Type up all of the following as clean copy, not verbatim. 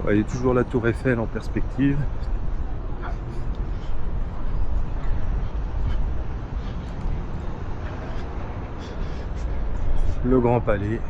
voyez toujours la tour Eiffel en perspective. Le Grand Palais.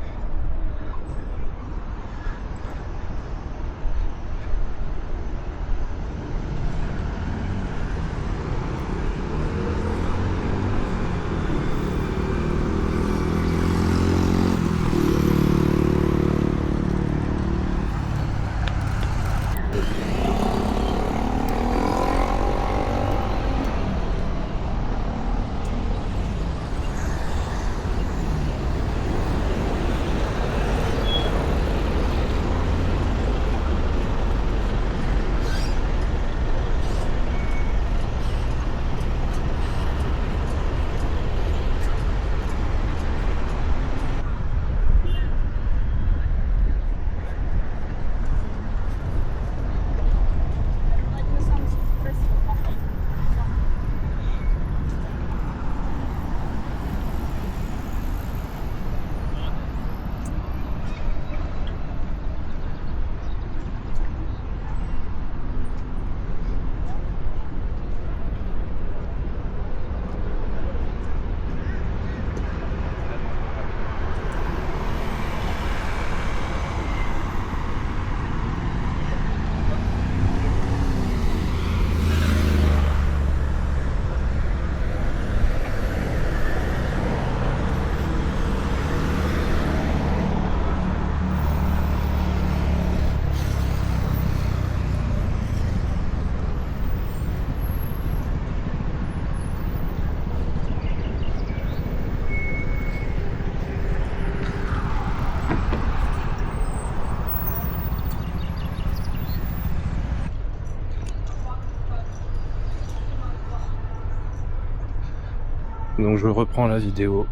Donc je reprends la vidéo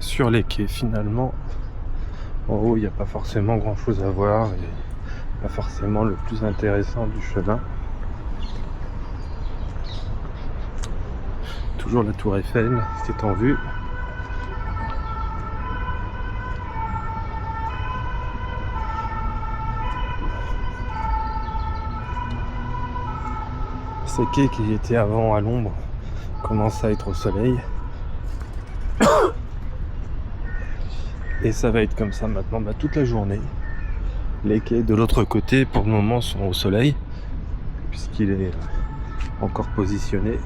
sur les quais. Finalement, en haut il n'y a pas forcément grand chose à voir et pas forcément le plus intéressant du chemin. Toujours la tour Eiffel, c'est en vue. Ces quais qui étaient avant à l'ombre commencent à être au soleil. Et ça va être comme ça maintenant toute la journée. Les quais de l'autre côté pour le moment sont au soleil puisqu'il est encore positionné.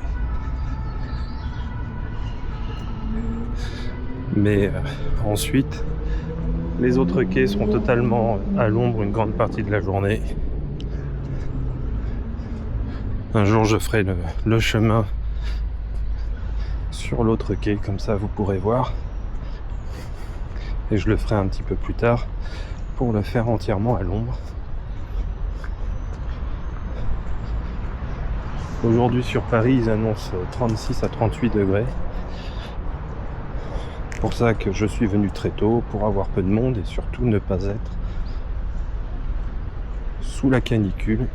Mais ensuite, les autres quais seront totalement à l'ombre une grande partie de la journée. Un jour je ferai le chemin sur l'autre quai, comme ça vous pourrez voir. Et je le ferai un petit peu plus tard pour le faire entièrement à l'ombre. Aujourd'hui sur Paris, ils annoncent 36 à 38 degrés. C'est pour ça que je suis venu très tôt, pour avoir peu de monde et surtout ne pas être sous la canicule.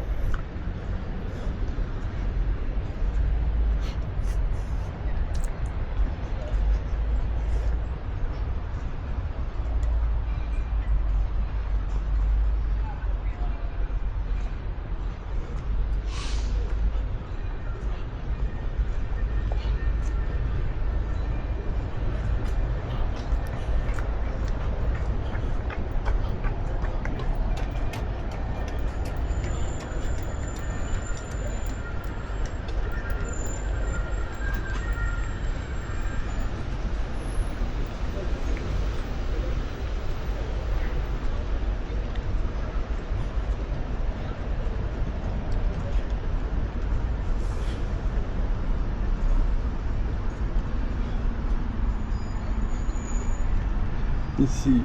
Ici,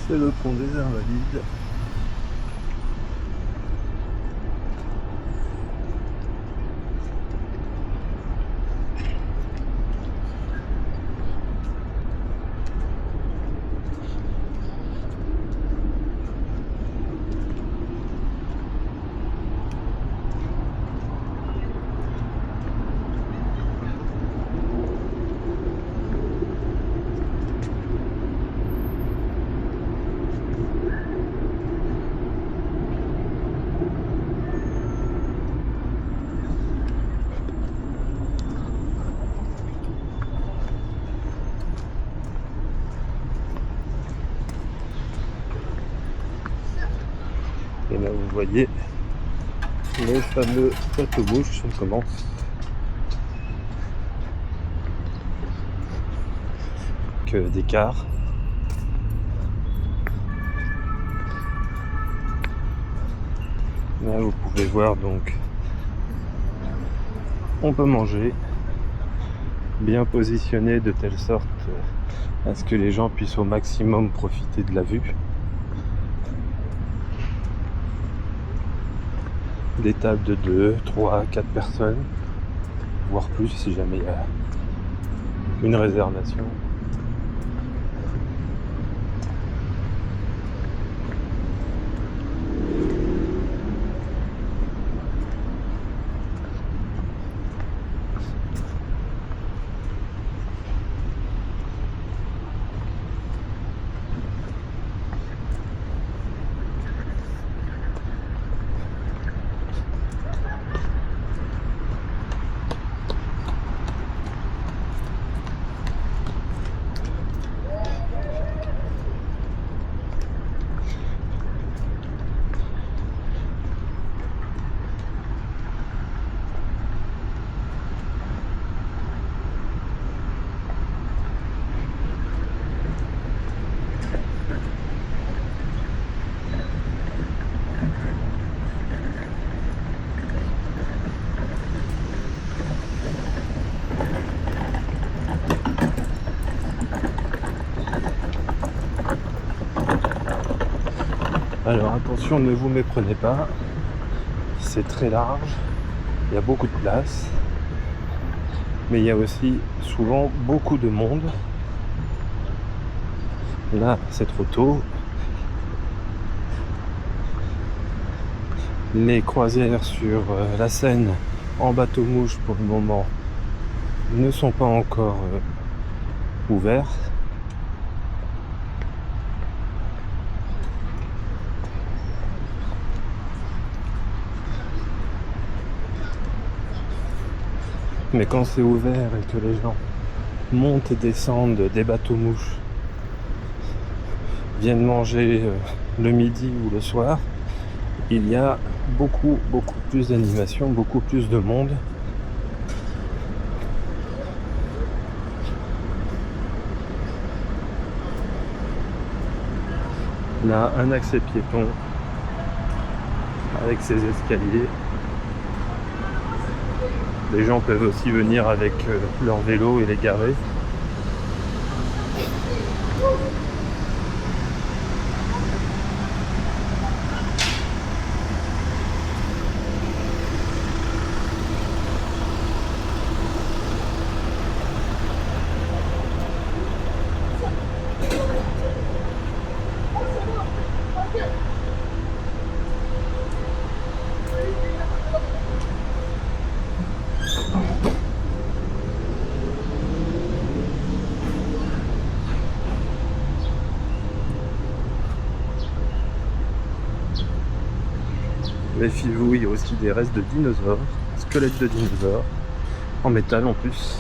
c'est le pont des Invalides. vous voyez les fameux bateaux-mouches, on commence. Que d'écart. Là vous pouvez voir donc on peut manger bien positionné de telle sorte à ce que les gens puissent au maximum profiter de la vue. Des tables de 2, 3, 4 personnes, voire plus si jamais il y a une réservation. Alors attention, ne vous méprenez pas, c'est très large, il y a beaucoup de place, mais il y a aussi souvent beaucoup de monde. Là, c'est trop tôt. Les croisières sur la Seine en bateau-mouche pour le moment ne sont pas encore ouvertes. Mais quand c'est ouvert et que les gens montent et descendent des bateaux-mouches, viennent manger le midi ou le soir, il y a beaucoup plus d'animation, beaucoup plus de monde. Là, un accès piéton avec ses escaliers. Les gens peuvent aussi venir avec leur vélo et les garer. Méfiez-vous, il y a aussi des restes de dinosaures, squelettes de dinosaures, en métal en plus.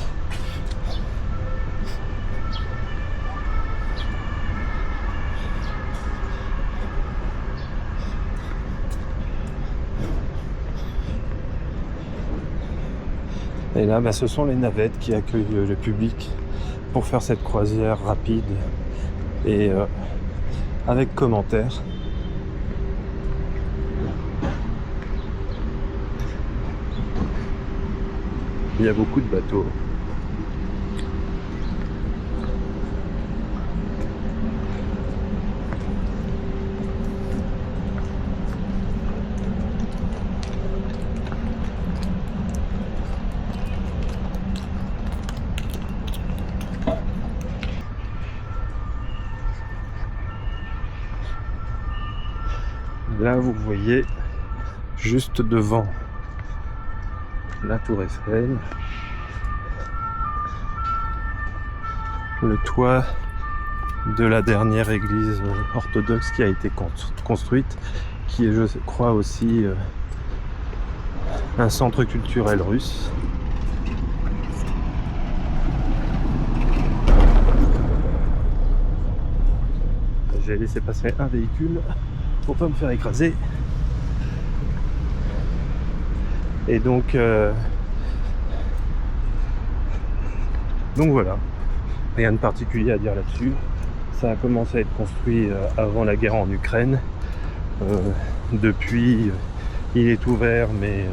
Et là, ce sont les navettes qui accueillent le public pour faire cette croisière rapide et avec commentaires. Il y a beaucoup de bateaux. Là, vous voyez juste devant la tour Eiffel, le toit de la dernière église orthodoxe qui a été construite, qui est, je crois, aussi un centre culturel russe. J'ai laissé passer un véhicule pour pas me faire écraser. Et donc voilà, rien de particulier à dire là-dessus. Ça a commencé à être construit avant la guerre en Ukraine. Depuis, il est ouvert, mais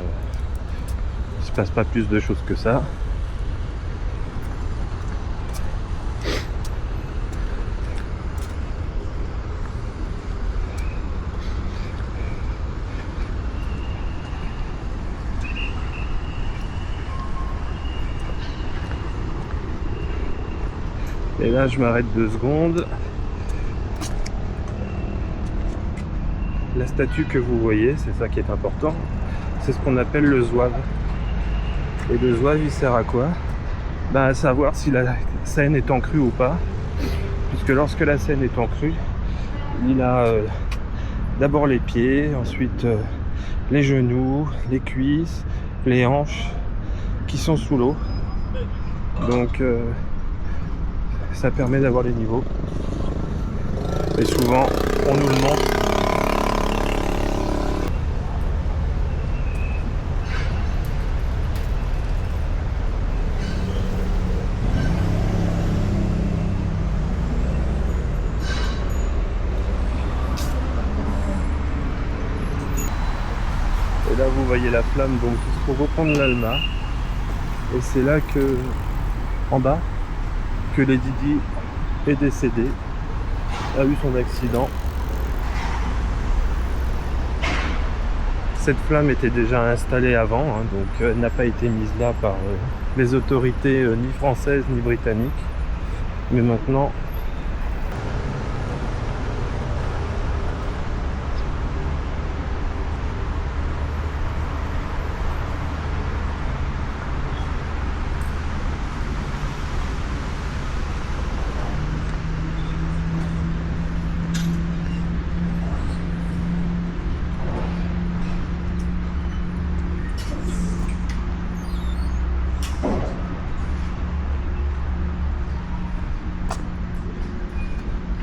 il se passe pas plus de choses que ça. Et là, je m'arrête 2 secondes. La statue que vous voyez, c'est ça qui est important, c'est ce qu'on appelle le zouave. Et le zouave, il sert à quoi? À savoir si la Seine est en crue ou pas. Puisque lorsque la Seine est en crue, il a d'abord les pieds, ensuite les genoux, les cuisses, les hanches qui sont sous l'eau. Donc ça permet d'avoir les niveaux. Et souvent, on nous le montre. Et là, vous voyez la flamme donc il faut reprendre l'Alma. Et c'est là que, en bas, que Lady Di est décédée, a eu son accident. Cette flamme était déjà installée avant, hein, donc elle n'a pas été mise là par les autorités ni françaises ni britanniques. Mais maintenant,